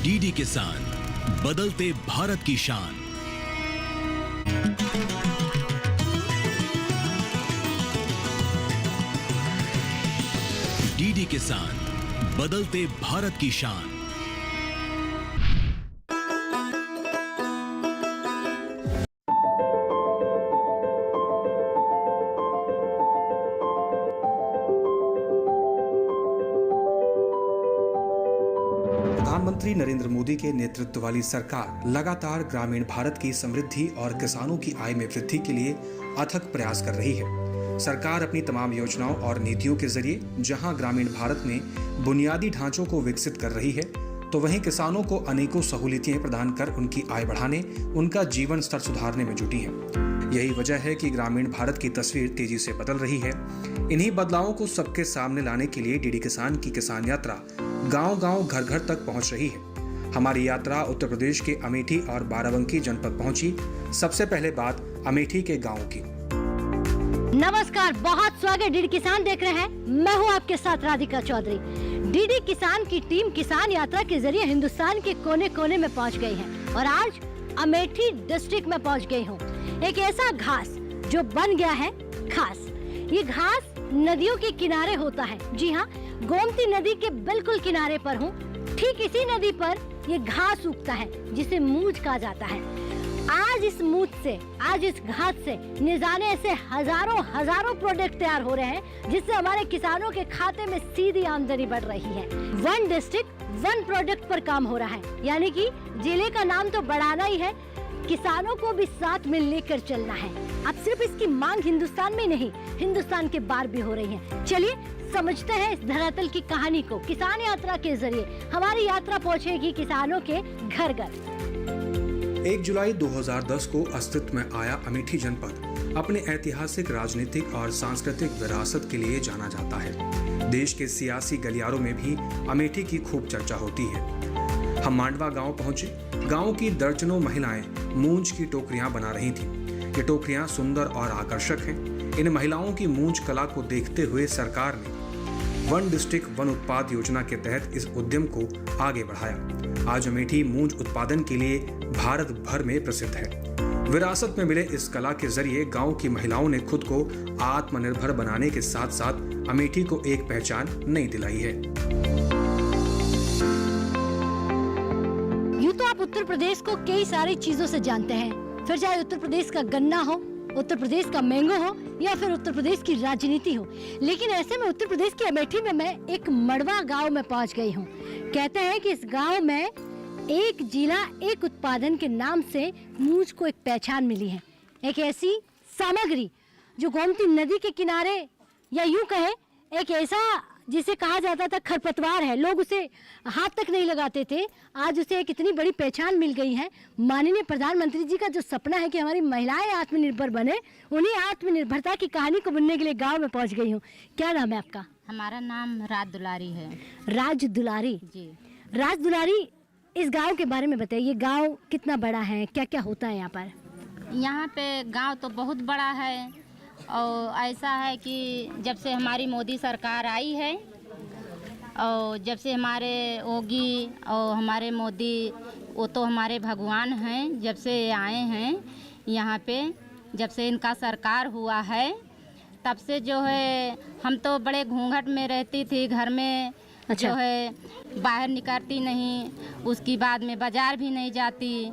DD किसान, बदलते भारत की शान। डीडी किसान, बदलते भारत की शान। प्रधानमंत्री नरेंद्र मोदी के नेतृत्व वाली सरकार लगातार ग्रामीण भारत की समृद्धि और किसानों की आय में वृद्धि के लिए अथक प्रयास कर रही है। सरकार अपनी तमाम योजनाओं और नीतियों के जरिए जहां ग्रामीण भारत में बुनियादी ढांचों को विकसित कर रही है, तो वहीं किसानों को अनेकों सहूलियतें प्रदान कर उनकी आय बढ़ाने, उनका जीवन स्तर सुधारने में जुटी है। यही वजह है कि ग्रामीण भारत की तस्वीर तेजी से बदल रही है। इन्हीं बदलावों को सबके सामने लाने के लिए डीडी किसान की किसान यात्रा गांव-गांव, घर-घर तक पहुंच रही है। हमारी यात्रा उत्तर प्रदेश के अमेठी और बाराबंकी जनपद पहुंची। सबसे पहले बात अमेठी के गांव की। नमस्कार, बहुत स्वागत। डीडी किसान देख रहे हैं, मैं हूं आपके साथ राधिका चौधरी। डीडी किसान की टीम किसान यात्रा के जरिए हिंदुस्तान के कोने-कोने में पहुंच गई है और आज अमेठी डिस्ट्रिक्ट में पहुंच गई हूं। एक ऐसा घास जो बन गया है खास। ये घास नदियों के किनारे होता है। जी हाँ, गोमती नदी के बिल्कुल किनारे पर हूँ। ठीक इसी नदी पर ये घास उगता है जिसे मूंज कहा जाता है। आज इस मूंज से, आज इस घास से न जाने ऐसे हजारों प्रोडक्ट तैयार हो रहे हैं जिससे हमारे किसानों के खाते में सीधी आमदनी बढ़ रही है। वन डिस्ट्रिक्ट वन प्रोडक्ट पर काम हो रहा है, यानी कि जिले का नाम तो बढ़ाना ही है, किसानों को भी साथ में लेकर चलना है। अब सिर्फ इसकी मांग हिंदुस्तान में नहीं, हिंदुस्तान के बाहर भी हो रही है। चलिए समझते हैं इस धरातल की कहानी को। किसान यात्रा के जरिए हमारी यात्रा पहुंचेगी किसानों के घर घर। 1 जुलाई 2010 को अस्तित्व में आया अमेठी जनपद अपने ऐतिहासिक, राजनीतिक और सांस्कृतिक विरासत के लिए जाना जाता है। देश के सियासी गलियारों में भी अमेठी की खूब चर्चा होती है। हम मांडवा गांव पहुंचे। गांव की दर्जनों महिलाएं मूंज की टोकरियां बना रही थीं। ये टोकरियां सुंदर और आकर्षक हैं। इन महिलाओं की मूंज कला को देखते हुए सरकार ने वन डिस्ट्रिक्ट वन उत्पाद योजना के तहत इस उद्यम को आगे बढ़ाया। आज अमेठी मूंज उत्पादन के लिए भारत भर में प्रसिद्ध है। विरासत में मिले इस कला के जरिए गांव की महिलाओं ने खुद को आत्मनिर्भर बनाने के साथ साथ अमेठी को एक पहचान नई दिलाई है। यूँ तो आप उत्तर प्रदेश को कई सारी चीजों से जानते हैं, फिर चाहे उत्तर प्रदेश का गन्ना हो, उत्तर प्रदेश का मैंगो हो या फिर उत्तर प्रदेश की राजनीति हो, लेकिन ऐसे में उत्तर प्रदेश की अमेठी में मैं एक मड़वा गांव में पहुंच गई हूं। कहते हैं कि इस गांव में एक जिला एक उत्पादन के नाम से मूंज को एक पहचान मिली है। एक ऐसी सामग्री जो गोमती नदी के किनारे, या यूं कहें एक ऐसा जिसे कहा जाता था खरपतवार है, लोग उसे हाथ तक नहीं लगाते थे, आज उसे एक इतनी बड़ी पहचान मिल गई है। माननीय प्रधानमंत्री जी का जो सपना है कि हमारी महिलाएं आत्मनिर्भर बने, उन्हीं आत्मनिर्भरता की कहानी को बुनने के लिए गांव में पहुंच गई हूँ। क्या नाम है आपका? हमारा नाम राज दुलारी है। राज दुलारी जी। राज दुलारी, इस गांव के बारे में बताइए। गांव कितना बड़ा है, क्या क्या होता है यहाँ पर? यहाँ पे गांव तो बहुत बड़ा है और ऐसा है कि जब से हमारी मोदी सरकार आई है और जब से हमारे योगी और हमारे मोदी, वो तो हमारे भगवान हैं, जब से आए हैं यहाँ पे, जब से इनका सरकार हुआ है, तब से जो है हम तो बड़े घूंघट में रहती थी, घर में जो है बाहर निकलती नहीं, उसकी बाद में बाज़ार भी नहीं जाती,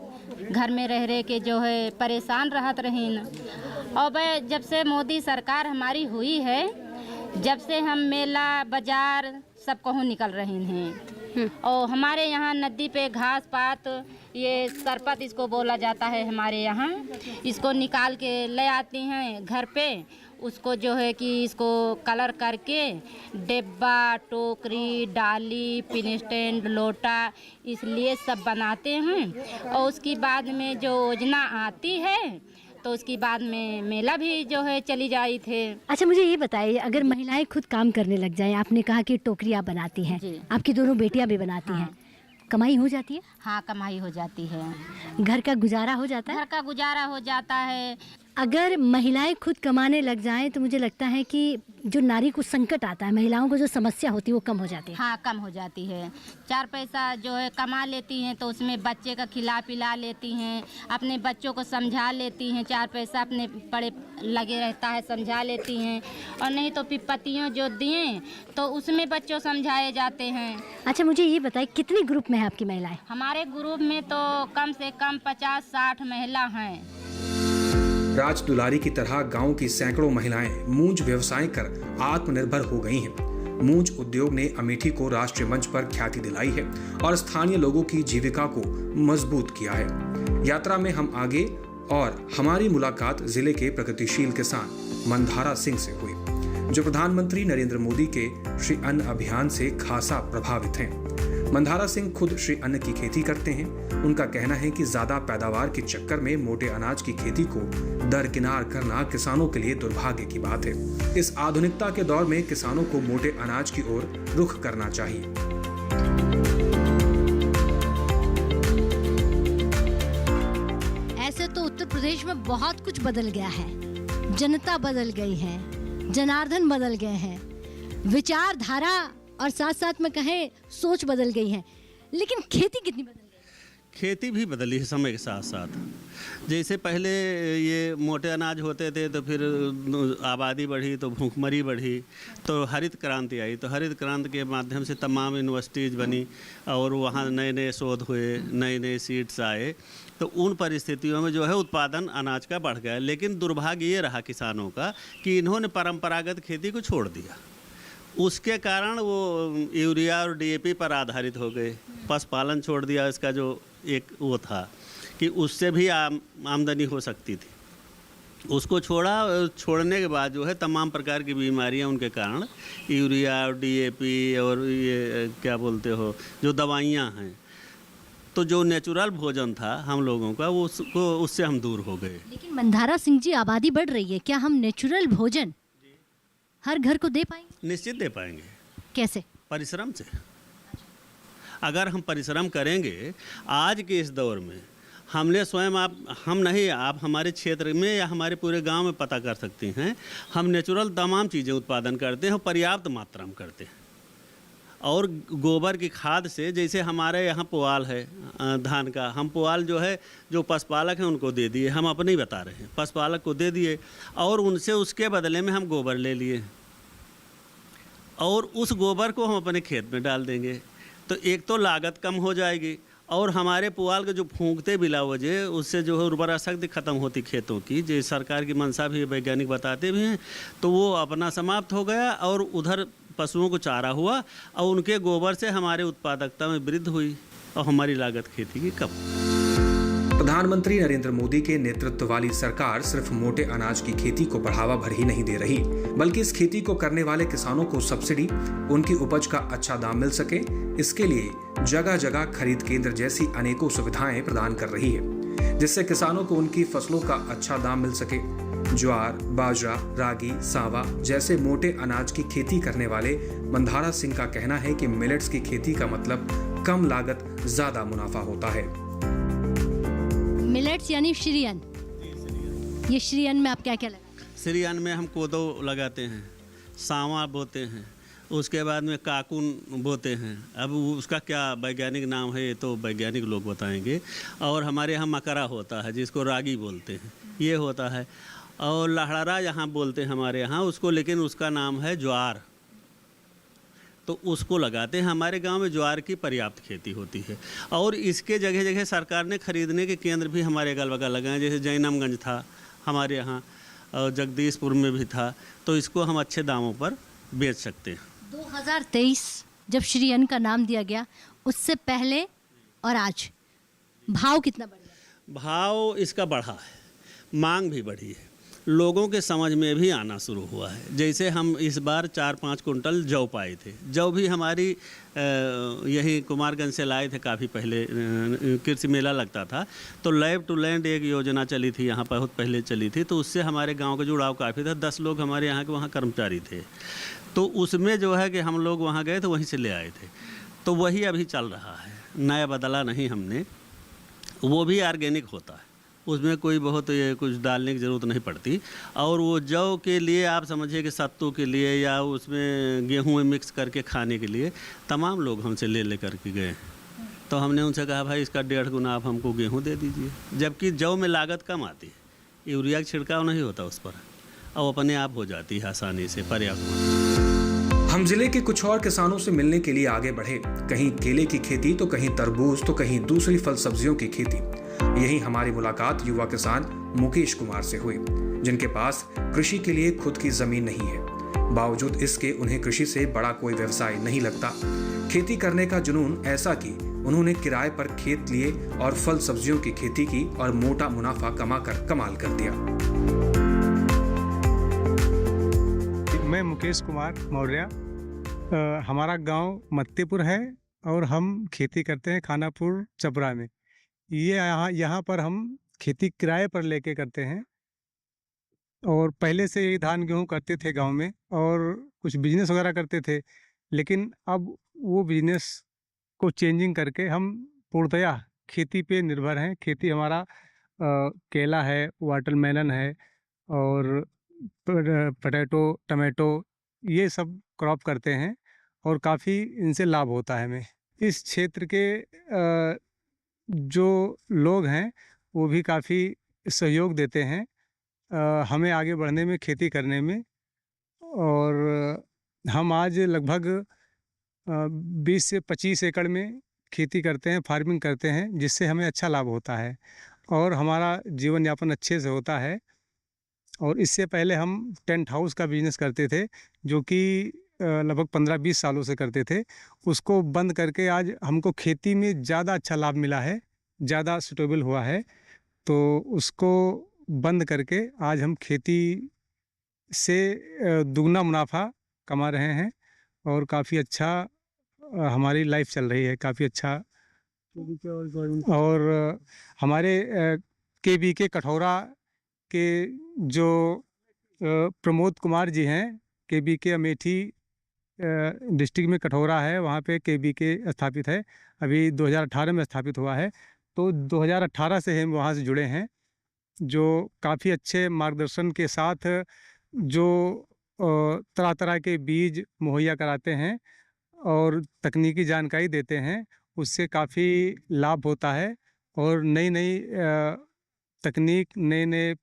घर में रह के जो है परेशान रहत रहीन। और भाई जब से मोदी सरकार हमारी हुई है, जब से हम मेला बाज़ार सब कहूँ निकल रही हैं। और हमारे यहाँ नदी पे घास पात, ये सरपत इसको बोला जाता है हमारे यहाँ, इसको निकाल के ले आती हैं घर पे, उसको जो है कि इसको कलर करके डिब्बा, टोकरी, डाली, पिन स्टैंड, लोटा इसलिए सब बनाते हैं। और उसके बाद में जो योजना आती है तो उसके बाद में मेला भी जो है चली जाई थे। अच्छा मुझे ये बताइए, अगर महिलाएं खुद काम करने लग जाएं, आपने कहा कि टोकरी आप बनाती हैं, जी। आपकी दोनों बेटियां भी बनाती हैं, कमाई हो जाती है? हाँ, कमाई हो जाती है, घर का गुजारा हो जाता है? घर का गुजारा हो जाता है। अगर महिलाएं खुद कमाने लग जाएं तो मुझे लगता है कि जो नारी को संकट आता है, महिलाओं को जो समस्या होती है वो कम हो जाती है। हाँ, कम हो जाती है। 4 पैसा जो है कमा लेती हैं तो उसमें बच्चे का खिला पिला लेती हैं, अपने बच्चों को समझा लेती हैं, 4 पैसा अपने पड़े लगे रहता है, समझा लेती हैं। और नहीं तो फिर पतियों जो दिए तो उसमें बच्चों समझाए जाते हैं। अच्छा मुझे ये बताइए, कितनी ग्रुप में है आपकी महिलाएं? हमारे ग्रुप में तो कम से कम 50-60 महिला हैं। राज दुलारी की तरह गांव की सैकड़ों महिलाएं मूंज व्यवसाय कर आत्मनिर्भर हो गई हैं। मूंज उद्योग ने अमेठी को राष्ट्रीय मंच पर ख्याति दिलाई है और स्थानीय लोगों की जीविका को मजबूत किया है। यात्रा में हम आगे और हमारी मुलाकात जिले के प्रगतिशील किसान मंधारा सिंह से हुई, जो प्रधानमंत्री नरेंद्र मोदी के श्री अन्न अभियान से खासा प्रभावित हैं। मंधारा सिंह खुद श्री अन्न की खेती करते हैं। उनका कहना है कि ज्यादा पैदावार के चक्कर में मोटे अनाज की खेती को दरकिनार करना किसानों के लिए दुर्भाग्य की बात है। इस आधुनिकता के दौर में किसानों को मोटे अनाज की ओर रुख करना चाहिए। ऐसे तो उत्तर प्रदेश में बहुत कुछ बदल गया है, जनता बदल गई है, जनार्दन बदल गए हैं, विचारधारा और साथ साथ में कहें सोच बदल गई है, लेकिन खेती कितनी बदल गई? खेती भी बदली है समय के साथ साथ। जैसे पहले ये मोटे अनाज होते थे तो फिर आबादी बढ़ी तो भूखमरी बढ़ी, तो हरित क्रांति आई, तो हरित क्रांति के माध्यम से तमाम यूनिवर्सिटीज़ बनी और वहाँ नए नए शोध हुए, नए नए सीड्स आए। तो उन परिस्थितियों में जो है उत्पादन अनाज का बढ़ गया। लेकिन दुर्भाग्य ये रहा किसानों का कि इन्होंने परंपरागत खेती को छोड़ दिया। उसके कारण वो यूरिया और डीएपी पर आधारित हो गए, पशुपालन छोड़ दिया। इसका जो एक वो था कि उससे भी आमदनी हो सकती थी, उसको छोड़ने के बाद जो है तमाम प्रकार की बीमारियां उनके कारण यूरिया और डीएपी और ये क्या बोलते हो जो दवाइयां हैं, तो जो नेचुरल भोजन था हम लोगों का वो उससे हम दूर हो गए। लेकिन मंधारा सिंह जी, आबादी बढ़ रही है, क्या हम नेचुरल भोजन हर घर को दे पाएंगे? निश्चित दे पाएंगे। कैसे? परिश्रम से। अगर हम परिश्रम करेंगे आज के इस दौर में, हमने स्वयं आप हमारे क्षेत्र में या हमारे पूरे गांव में पता कर सकती हैं, हम नेचुरल तमाम चीज़ें उत्पादन करते हैं और पर्याप्त मात्रा में करते हैं। और गोबर की खाद से, जैसे हमारे यहाँ पुआल है धान का, हम पुआल जो है जो पशुपालक हैं उनको दे दिए, हम अपने ही बता रहे हैं, पशुपालक को दे दिए और उनसे उसके बदले में हम गोबर ले लिए और उस गोबर को हम अपने खेत में डाल देंगे। तो एक तो लागत कम हो जाएगी और हमारे पुआल के जो फूंकते बिला वजह उससे जो है उर्वरा शक्ति खत्म होती खेतों की, जो सरकार की मंशा भी वैज्ञानिक बताते भी हैं, तो वो अपना समाप्त हो गया और उधर पशुओं को चारा हुआ और उनके गोबर से हमारे उत्पादकता में वृद्धि हुई और हमारी लागत खेती की कम। प्रधानमंत्री नरेंद्र मोदी के नेतृत्व वाली सरकार सिर्फ मोटे अनाज की खेती को बढ़ावा भर ही नहीं दे रही, बल्कि इस खेती को करने वाले किसानों को सब्सिडी, उनकी उपज का अच्छा दाम मिल सके, इसके लिए जगह जगह खरीद केंद्र जैसी अनेकों सुविधाएं प्रदान कर रही है, जिससे किसानों को उनकी फसलों का अच्छा दाम मिल सके। ज्वार, बाजरा, रागी, सांवा जैसे मोटे अनाज की खेती करने वाले मंधारा सिंह का कहना है कि मिलेट्स की खेती का मतलब कम लागत, ज्यादा मुनाफा होता है। मिलेट्स यानी श्री अन्न, ये श्री अन्न में आप क्या क्या लगाते हैं? श्री अन्न में हम कोदो लगाते हैं, सांवा बोते हैं, उसके बाद में काकुन बोते हैं। अब उसका क्या वैज्ञानिक नाम है ये तो वैज्ञानिक लोग बताएंगे। और हमारे यहाँ मकरा होता है जिसको रागी बोलते हैं, ये होता है। और लहड़ा यहाँ बोलते हैं हमारे यहाँ उसको, लेकिन उसका नाम है ज्वार, तो उसको लगाते हैं। हमारे गांव में ज्वार की पर्याप्त खेती होती है और इसके जगह जगह सरकार ने खरीदने के केंद्र भी हमारे अगल बगल लगाए, जैसे जैनमगंज था हमारे यहाँ और जगदीशपुर में भी था, तो इसको हम अच्छे दामों पर बेच सकते हैं। 2023 जब श्री अन्न का नाम दिया गया, उससे पहले और आज भाव कितना बढ़ गया? भाव इसका बढ़ा है, मांग भी बढ़ी है। लोगों के समझ में भी आना शुरू हुआ है। जैसे हम इस बार 4-5 कुंटल जौ पाए थे। जौ भी हमारी यही कुमारगंज से लाए थे, काफ़ी पहले कृषि मेला लगता था, तो लैब टू लैंड एक योजना चली थी यहाँ, बहुत पहले चली थी, तो उससे हमारे गांव का जुड़ाव काफ़ी था। 10 लोग हमारे यहाँ के वहाँ कर्मचारी थे, तो उसमें जो है कि हम लोग वहाँ गए तो वहीं से ले आए थे। तो वही अभी चल रहा है, नया बदला नहीं हमने। वो भी ऑर्गेनिक होता है, उसमें कोई बहुत ये कुछ डालने की ज़रूरत नहीं पड़ती। और वो जौ के लिए आप समझिए कि सत्तू के लिए या उसमें गेहूं में मिक्स करके खाने के लिए तमाम लोग हमसे ले करके गए। तो हमने उनसे कहा भाई इसका 1.5 गुना आप हमको गेहूं दे दीजिए, जबकि जौ में लागत कम आती है, यूरिया का छिड़काव नहीं होता उस पर, और अपने आप हो जाती है आसानी से, पर्याप्त। हम जिले के कुछ और किसानों से मिलने के लिए आगे बढ़े। कहीं केले की खेती तो कहीं तरबूज तो कहीं दूसरी फल सब्जियों की खेती। यही हमारी मुलाकात युवा किसान मुकेश कुमार से हुई, जिनके पास कृषि के लिए खुद की जमीन नहीं है। बावजूद इसके उन्हें कृषि से बड़ा कोई व्यवसाय नहीं लगता। खेती करने का जुनून ऐसा कि उन्होंने किराए पर खेत लिए और फल सब्जियों की खेती की और मोटा मुनाफा कमाकर कमाल कर दिया। मैं मुकेश कुमार मौर्य, हमारा गांव मत्तेपुर है और हम खेती करते हैं खानापुर चपरा में। ये यहाँ पर हम खेती किराए पर लेके करते हैं, और पहले से यही धान गेहूँ करते थे गांव में, और कुछ बिजनेस वगैरह करते थे। लेकिन अब वो बिजनेस को चेंजिंग करके हम पूर्णतया खेती पे निर्भर हैं। खेती हमारा केला है, वाटरमेलन है, और पोटैटो, टमाटो, ये सब क्रॉप करते हैं, और काफ़ी इनसे लाभ होता है हमें। इस क्षेत्र के जो लोग हैं वो भी काफ़ी सहयोग देते हैं हमें आगे बढ़ने में, खेती करने में। और हम आज लगभग 20 से 25 एकड़ में खेती करते हैं, फार्मिंग करते हैं, जिससे हमें अच्छा लाभ होता है और हमारा जीवन यापन अच्छे से होता है। और इससे पहले हम टेंट हाउस का बिज़नेस करते थे, जो कि लगभग 15-20 सालों से करते थे। उसको बंद करके आज हमको खेती में ज़्यादा अच्छा लाभ मिला है, ज़्यादा सूटेबल हुआ है, तो उसको बंद करके आज हम खेती से दुगना मुनाफा कमा रहे हैं और काफ़ी अच्छा हमारी लाइफ चल रही है, काफ़ी अच्छा। और हमारे KBK कठौरा के जो प्रमोद कुमार जी हैं, KBK अमेठी डिस्ट्रिक्ट में कठौरा है, वहाँ पे KBK स्थापित है, अभी 2018 में स्थापित हुआ है। तो 2018 से हम वहाँ से जुड़े हैं, जो काफ़ी अच्छे मार्गदर्शन के साथ जो तरह तरह के बीज मुहैया कराते हैं और तकनीकी जानकारी देते हैं, उससे काफ़ी लाभ होता है। और नई नई तकनीक, नए नए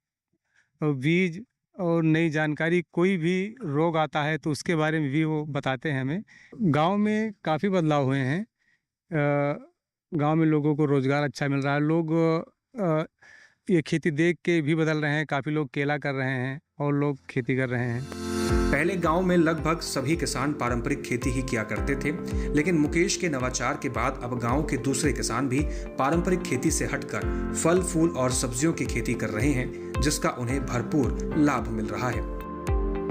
बीज और नई जानकारी, कोई भी रोग आता है तो उसके बारे में भी वो बताते हैं हमें। गांव में काफ़ी बदलाव हुए हैं, गांव में लोगों को रोज़गार अच्छा मिल रहा है, लोग ये खेती देख के भी बदल रहे हैं, काफ़ी लोग केला कर रहे हैं और लोग खेती कर रहे हैं। पहले गांव में लगभग सभी किसान पारंपरिक खेती ही किया करते थे, लेकिन मुकेश के नवाचार के बाद अब गांव के दूसरे किसान भी पारंपरिक खेती से हटकर फल फूल और सब्जियों की खेती कर रहे हैं, जिसका उन्हें भरपूर लाभ मिल रहा है।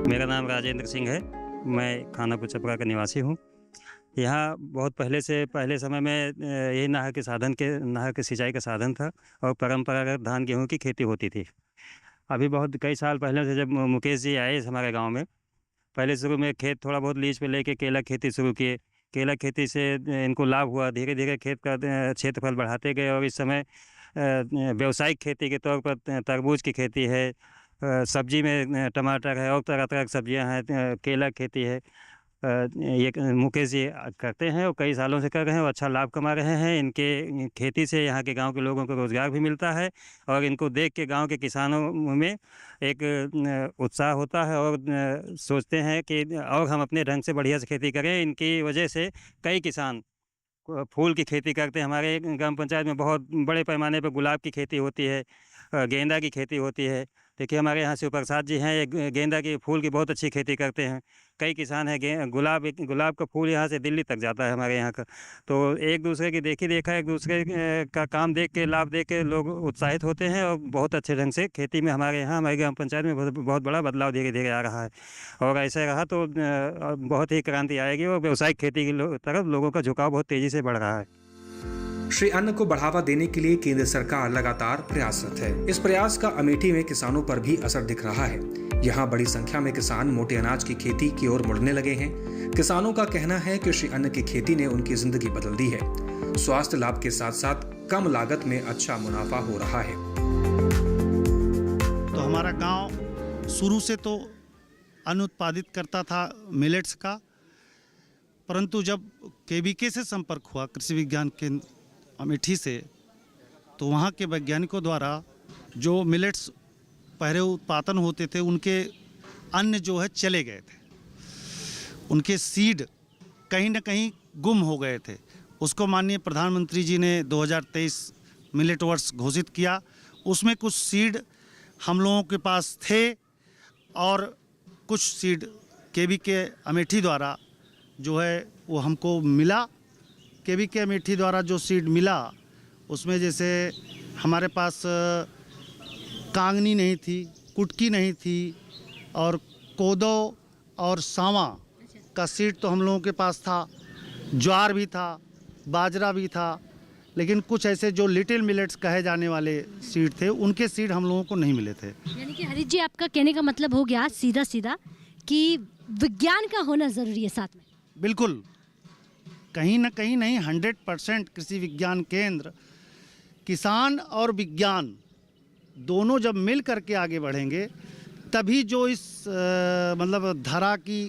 मेरा नाम राजेंद्र सिंह है, मैं खानापुर चपरा का निवासी हूँ। यहाँ बहुत पहले समय में यही नहर के सिंचाई का साधन था और परंपरागत धान गेहूँ की खेती होती थी। अभी कई साल पहले से जब मुकेश जी आए हमारे गांव में, पहले शुरू में खेत थोड़ा बहुत लीज पे लेके केला खेती शुरू किए। केला खेती से इनको लाभ हुआ, धीरे धीरे खेत का क्षेत्रफल बढ़ाते गए और इस समय व्यावसायिक खेती के तौर पर तरबूज की खेती है, सब्जी में टमाटर है और तरह तरह की सब्जियां हैं, केला खेती है। ये मुकेश जी करते हैं और कई सालों से कर रहे हैं और अच्छा लाभ कमा रहे हैं। इनके खेती से यहाँ के गांव के लोगों को रोज़गार भी मिलता है और इनको देख के गांव के किसानों में एक उत्साह होता है और सोचते हैं कि और हम अपने ढंग से बढ़िया से खेती करें। इनकी वजह से कई किसान फूल की खेती करते हैं। हमारे ग्राम पंचायत में बहुत बड़े पैमाने पर गुलाब की खेती होती है, गेंदा की खेती होती है। देखिए हमारे यहाँ शिव प्रसाद जी हैं, गेंदा की फूल की बहुत अच्छी खेती करते हैं। कई किसान हैं गुलाब का फूल यहाँ से दिल्ली तक जाता है हमारे यहाँ का। तो एक दूसरे की देखा एक दूसरे का काम देख के, लाभ देख के लोग उत्साहित होते हैं और बहुत अच्छे ढंग से खेती में हमारे यहाँ, हमारे ग्राम पंचायत में बहुत बड़ा बदलाव धीरे धीरे आ रहा है। और ऐसा रहा तो बहुत ही क्रांति आएगी और व्यावसायिक खेती की तरफ लोगों का झुकाव बहुत तेज़ी से बढ़ रहा है। श्री अन्न को बढ़ावा देने के लिए केंद्र सरकार लगातार प्रयासरत है। इस प्रयास का अमेठी में किसानों पर भी असर दिख रहा है। यहाँ बड़ी संख्या में किसान मोटे अनाज की खेती की ओर मुड़ने लगे हैं। किसानों का कहना है कि श्री अन्न की खेती ने उनकी जिंदगी बदल दी है। स्वास्थ्य लाभ के साथ साथ कम लागत में अच्छा मुनाफा हो रहा है। तो हमारा गांव शुरू से तो अन्न उत्पादित करता था मिलेट्स का, परंतु जब केवीके से संपर्क हुआ कृषि विज्ञान केंद्र अमेठी से, तो वहाँ के वैज्ञानिकों द्वारा जो मिलेट्स पहले उत्पादन होते थे उनके अन्न जो है चले गए थे, उनके सीड कहीं न कहीं गुम हो गए थे। उसको माननीय प्रधानमंत्री जी ने 2023 मिलेट वर्ष घोषित किया। उसमें कुछ सीड हम लोगों के पास थे और कुछ सीड केवीके अमेठी द्वारा जो है वो हमको मिला। केवीके अमेठी द्वारा जो सीड मिला उसमें जैसे हमारे पास कांगनी नहीं थी, कुटकी नहीं थी और कोदो और सांवा का सीड तो हम लोगों के पास था, ज्वार भी था, बाजरा भी था, लेकिन कुछ ऐसे जो लिटिल मिलेट्स कहे जाने वाले सीड थे उनके सीड हम लोगों को नहीं मिले थे। यानी कि हरीश जी, आपका कहने का मतलब हो गया सीधा सीधा कि विज्ञान का होना ज़रूरी है साथ में। बिल्कुल, कहीं ना कहीं नहीं, 100% कृषि विज्ञान केंद्र, किसान और विज्ञान दोनों जब मिल करके आगे बढ़ेंगे तभी जो इस मतलब धारा की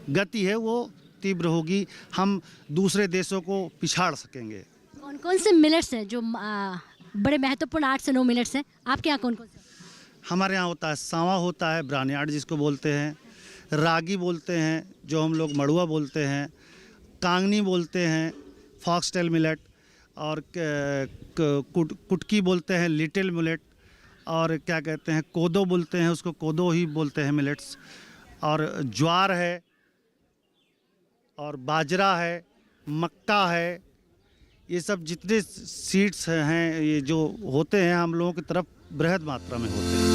गति है वो तीव्र होगी, हम दूसरे देशों को पिछाड़ सकेंगे। कौन कौन से मिलेट्स हैं जो बड़े महत्वपूर्ण 8 से 9 मिलेट्स हैं आपके यहाँ? कौन कौन से? हमारे यहाँ होता है सांवा, होता है ब्रानियार्ड जिसको बोलते हैं, रागी बोलते हैं जो हम लोग मड़ुआ बोलते हैं, कांगनी बोलते हैं, फॉक्सटेल मिलेट, और कुटकी बोलते हैं लिटिल मिलेट, और क्या कहते हैं कोदो बोलते हैं, उसको कोदो ही बोलते हैं मिलेट्स, और ज्वार है और बाजरा है, मक्का है। ये सब जितने सीड्स हैं ये जो होते हैं हम लोगों की तरफ बृहद मात्रा में होते हैं।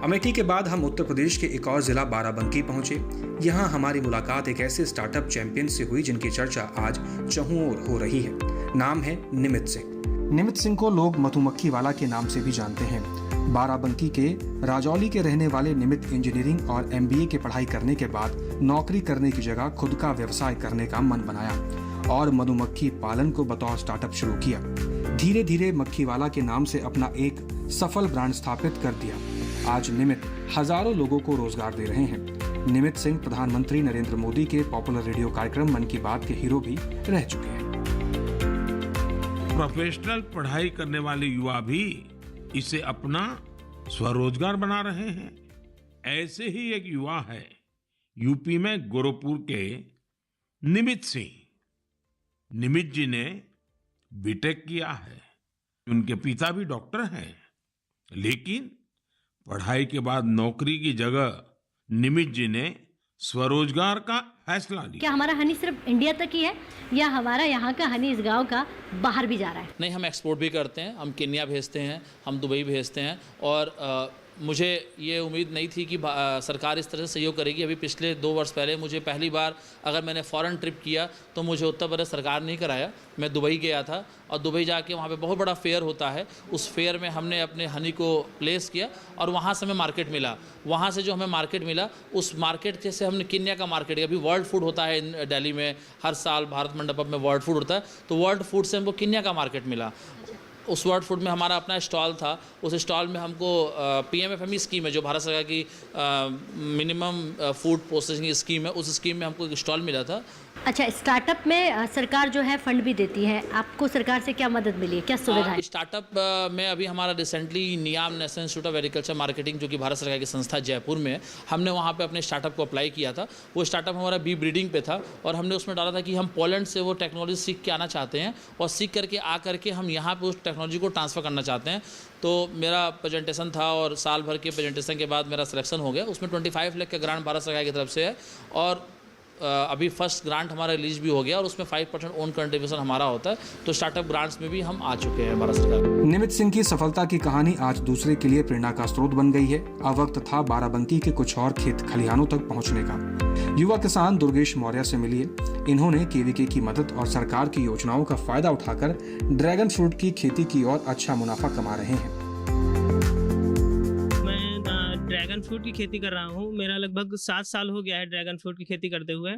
अमेठी के बाद हम उत्तर प्रदेश के एक और जिला बाराबंकी पहुंचे। यहाँ हमारी मुलाकात एक ऐसे स्टार्टअप चैंपियन से हुई जिनकी चर्चा आज चहुं ओर हो रही है। नाम है निमित सिंह। निमित सिंह को लोग मधुमक्खी वाला के नाम से भी जानते हैं। बाराबंकी के राजौली के रहने वाले निमित इंजीनियरिंग और MBA की पढ़ाई करने के बाद नौकरी करने की जगह खुद का व्यवसाय करने का मन बनाया और मधुमक्खी पालन को बतौर स्टार्टअप शुरू किया। धीरे धीरे मक्खी वाला के नाम से अपना एक सफल ब्रांड स्थापित कर दिया। आज निमित हजारों लोगों को रोजगार दे रहे हैं। निमित सिंह प्रधानमंत्री नरेंद्र मोदी के पॉपुलर रेडियो कार्यक्रम मन की बात के हीरो भी रह चुके हैं। प्रोफेशनल पढ़ाई करने वाले युवा भी इसे अपना स्वरोजगार बना रहे हैं। ऐसे ही एक युवा है यूपी में गोरखपुर के निमित सिंह। निमित जी ने बीटेक किया है, उनके पिता भी डॉक्टर हैं, लेकिन पढ़ाई के बाद नौकरी की जगह निमित जी ने स्वरोजगार का फैसला लिया। क्या हमारा हनी सिर्फ इंडिया तक ही है या हमारा यहाँ का हनी इस गांव का बाहर भी जा रहा है? नहीं, हम एक्सपोर्ट भी करते हैं, हम केन्या भेजते हैं, हम दुबई भेजते हैं, और मुझे ये उम्मीद नहीं थी कि सरकार इस तरह से सहयोग करेगी। अभी पिछले 2 वर्ष पहले मुझे पहली बार अगर मैंने फॉरेन ट्रिप किया तो मुझे उत्तर प्रदेश सरकार नहीं कराया। मैं दुबई गया था और दुबई जाके वहाँ पे बहुत बड़ा फेयर होता है। उस फेयर में हमने अपने हनी को प्लेस किया और वहाँ से हमें मार्केट मिला। वहाँ से जो हमें मार्केट मिला उस मार्केट जैसे हमने केन्या का मार्केट, अभी वर्ल्ड फूड होता है दिल्ली में, हर साल भारत मंडपम में वर्ल्ड फूड होता है, तो वर्ल्ड फूड से हमको केन्या का मार्केट मिला। उस वर्ल्ड फूड में हमारा अपना स्टॉल था। उस स्टॉल में हमको PMFME स्कीम है जो भारत सरकार की मिनिमम फूड प्रोसेसिंग स्कीम है, उस स्कीम में हमको एक स्टॉल मिला था अच्छा, स्टार्टअप में सरकार जो है फंड भी देती है, आपको सरकार से क्या मदद मिली है, क्या सुविधा है? स्टार्टअप में अभी हमारा recently नियाम national institute of agriculture marketing जो कि भारत सरकार की संस्था जयपुर में है, हमने वहाँ पे अपने स्टार्टअप को अप्लाई किया था। वो स्टार्टअप हमारा बी ब्रीडिंग पे था और हमने उसमें डाला था कि हम पोलैंड से वो टेक्नोलॉजी सीख के आना चाहते हैं और सीख करके आ करके हम यहाँ पर उस टेक्नोलॉजी को ट्रांसफ़र करना चाहते हैं। तो मेरा प्रेजेंटेशन था और साल भर के प्रेजेंटेशन के बाद मेरा सिलेक्शन हो गया। उसमें 25 लाख का ग्रांट भारत सरकार की तरफ से है और अभी फर्स्ट ग्रांट हमारा रिलीज भी हो गया और उसमें 5% ओन कंट्रीब्यूशन हमारा होता है। तो स्टार्टअप ग्रांट्स में भी हम आ चुके हैं भारत सरकार। निमित सिंह की सफलता की कहानी आज दूसरे के लिए प्रेरणा का स्रोत बन गई है। अब वक्त था बाराबंकी के कुछ और खेत खलिहानों तक पहुंचने का। युवा किसान दुर्गेश मौर्य से मिलिए। इन्होंने केवीके की मदद और सरकार की योजनाओं का फायदा उठाकर ड्रैगन फ्रूट की खेती की और अच्छा मुनाफा कमा रहे हैं। ड्रैगन फ्रूट की खेती कर रहा हूँ। मेरा लगभग 7 साल हो गया है ड्रैगन फ्रूट की खेती करते हुए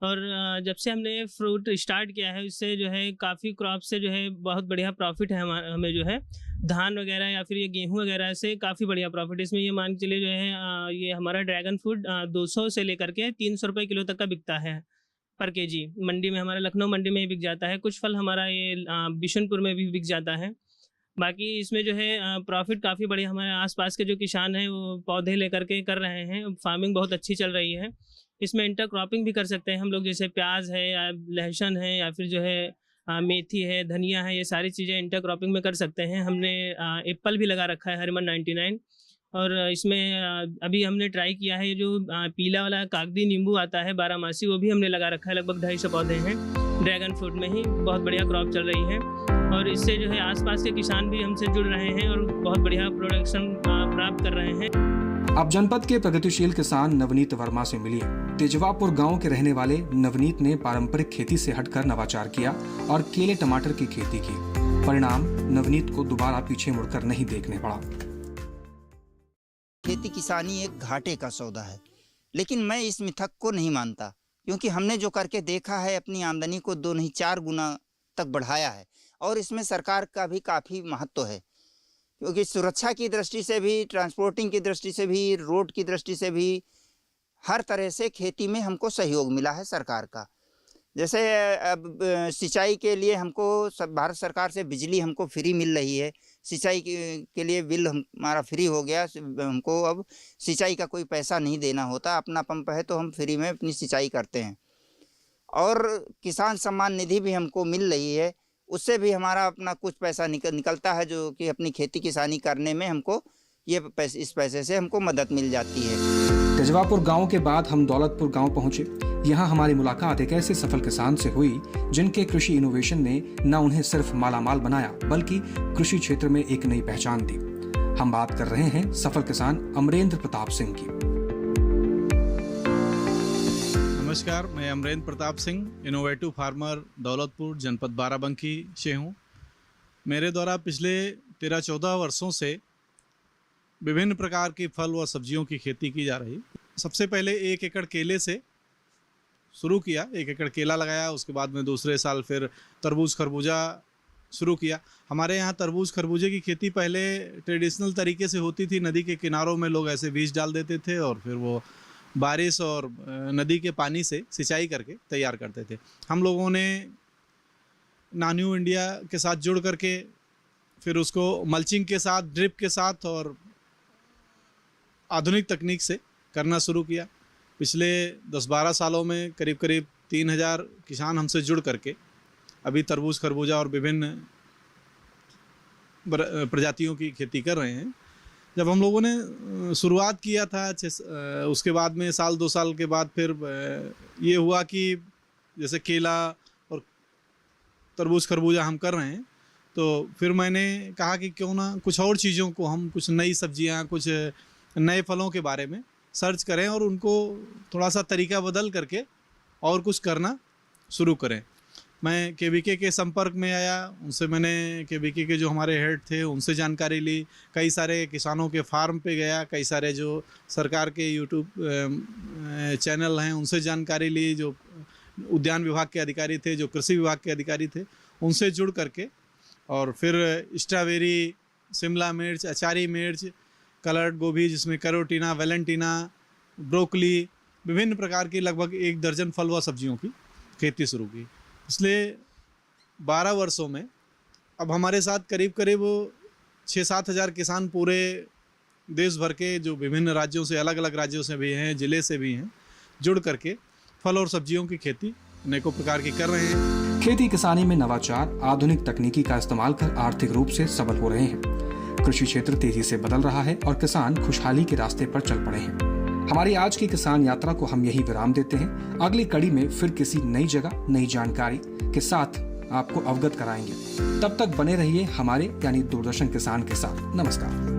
और जब से हमने फ्रूट स्टार्ट किया है इससे जो है काफ़ी क्रॉप से जो है बहुत बढ़िया प्रॉफिट है। हमें जो है धान वगैरह या फिर ये गेहूं वगैरह से काफ़ी बढ़िया प्रॉफिट इसमें। ये मान के चलिए जो है ये हमारा ड्रैगन फ्रूट 200 से लेकर के 300 रुपये किलो तक का बिकता है पर केजी। मंडी में हमारा लखनऊ मंडी में ही बिक जाता है। कुछ फल हमारा ये बिशनपुर में भी बिक जाता है। बाकी इसमें जो है प्रॉफिट काफ़ी बढ़िया। हमारे आसपास के जो किसान हैं वो पौधे लेकर के कर रहे हैं। फार्मिंग बहुत अच्छी चल रही है। इसमें इंटर क्रॉपिंग भी कर सकते हैं हम लोग, जैसे प्याज है या लहसुन है या फिर जो है मेथी है, धनिया है, ये सारी चीज़ें इंटर क्रॉपिंग में कर सकते हैं। हमने एप्पल भी लगा रखा है हरमन 99 और इसमें अभी हमने ट्राई किया है ये जो पीला वाला कागदी नींबू आता है 12 वो भी हमने लगा रखा है। लगभग 250 पौधे हैं ड्रैगन फ्रूट में ही। बहुत बढ़िया क्रॉप चल रही है और इससे जो है आसपास के किसान भी हमसे जुड़ रहे हैं और बहुत बढ़िया प्रोडक्शन प्राप्त कर रहे हैं। अब जनपद के प्रगतिशील किसान नवनीत वर्मा से मिलिए। तेजवापुर गांव के रहने वाले नवनीत ने पारंपरिक खेती से हटकर नवाचार किया और केले टमाटर की खेती की। परिणाम नवनीत को दोबारा पीछे मुड़कर नहीं देखने पड़ा। खेती किसानी एक घाटे का सौदा है, लेकिन मैं इस मिथक को नहीं मानता क्योंकि हमने जो करके देखा है अपनी आमदनी को 2 नहीं 4 गुना तक बढ़ाया है और इसमें सरकार का भी काफ़ी महत्व है क्योंकि सुरक्षा की दृष्टि से भी, ट्रांसपोर्टिंग की दृष्टि से भी, रोड की दृष्टि से भी हर तरह से खेती में हमको सहयोग मिला है सरकार का। जैसे अब सिंचाई के लिए हमको भारत सरकार से बिजली हमको फ्री मिल रही है। सिंचाई के लिए बिल हमारा फ्री हो गया। हमको अब सिंचाई का कोई पैसा नहीं देना होता। अपना पंप है तो हम फ्री में अपनी सिंचाई करते हैं। और किसान सम्मान निधि भी हमको मिल रही है, उससे भी हमारा अपना कुछ पैसा निकलता है जो कि अपनी खेती किसानी करने में हमको इस पैसे से हमको मदद मिल जाती है। तेजवापुर गांव के बाद हम दौलतपुर गांव पहुंचे। यहाँ हमारी मुलाकात एक ऐसे सफल किसान से हुई जिनके कृषि इनोवेशन ने न उन्हें सिर्फ मालामाल बनाया बल्कि कृषि क्षेत्र में एक नई पहचान दी। हम बात कर रहे हैं सफल किसान अमरेंद्र प्रताप सिंह की। नमस्कार, मैं अमरेंद्र प्रताप सिंह, इनोवेटिव फार्मर, दौलतपुर जनपद बाराबंकी से हूँ। मेरे द्वारा पिछले 13-14 वर्षों से विभिन्न प्रकार की फल व सब्जियों की खेती की जा रही। सबसे पहले 1 एकड़ केले से शुरू किया। 1 एकड़ केला लगाया, उसके बाद में दूसरे साल फिर तरबूज खरबूजा शुरू किया। हमारे यहाँ तरबूज खरबूजे की खेती पहले ट्रेडिशनल तरीके से होती थी। नदी के किनारों में लोग ऐसे बीज डाल देते थे और फिर वो बारिश और नदी के पानी से सिंचाई करके तैयार करते थे। हम लोगों ने नान्यू इंडिया के साथ जुड़ करके फिर उसको मल्चिंग के साथ, ड्रिप के साथ और आधुनिक तकनीक से करना शुरू किया। पिछले 10-12 सालों में करीब 3000 किसान हमसे जुड़ करके अभी तरबूज खरबूजा और विभिन्न प्रजातियों की खेती कर रहे हैं। जब हम लोगों ने शुरुआत किया था उसके बाद में 1-2 साल के बाद फिर ये हुआ कि जैसे केला और तरबूज खरबूजा हम कर रहे हैं, तो फिर मैंने कहा कि क्यों ना कुछ और चीज़ों को हम, कुछ नई सब्जियां, कुछ नए फलों के बारे में सर्च करें और उनको थोड़ा सा तरीका बदल करके और कुछ करना शुरू करें। मैं केवीके के संपर्क में आया, उनसे मैंने केवीके के जो हमारे हेड थे उनसे जानकारी ली। कई सारे किसानों के फार्म पे गया, कई सारे जो सरकार के यूट्यूब चैनल हैं उनसे जानकारी ली। जो उद्यान विभाग के अधिकारी थे, जो कृषि विभाग के अधिकारी थे, उनसे जुड़ करके और फिर स्ट्रॉबेरी, शिमला मिर्च, अचारी मिर्च, कलर्ड गोभी जिसमें कैरोटीना, वैलेंटीना, ब्रोकली, विभिन्न प्रकार की लगभग 1 दर्जन फल व सब्जियों की खेती शुरू की। इसलिए 12 वर्षों में अब हमारे साथ करीब करीब 6-7 हज़ार किसान पूरे देश भर के जो विभिन्न राज्यों से, अलग अलग राज्यों से भी हैं, ज़िले से भी हैं, जुड़ करके फल और सब्जियों की खेती अनेकों प्रकार की कर रहे हैं। खेती किसानी में नवाचार, आधुनिक तकनीकी का इस्तेमाल कर आर्थिक रूप से सबल हो रहे हैं। कृषि क्षेत्र तेजी से बदल रहा है और किसान खुशहाली के रास्ते पर चल पड़े हैं। हमारी आज की किसान यात्रा को हम यही विराम देते हैं। अगली कड़ी में फिर किसी नई जगह, नई जानकारी के साथ आपको अवगत कराएंगे। तब तक बने रहिए हमारे यानी दूरदर्शन किसान के साथ। नमस्कार।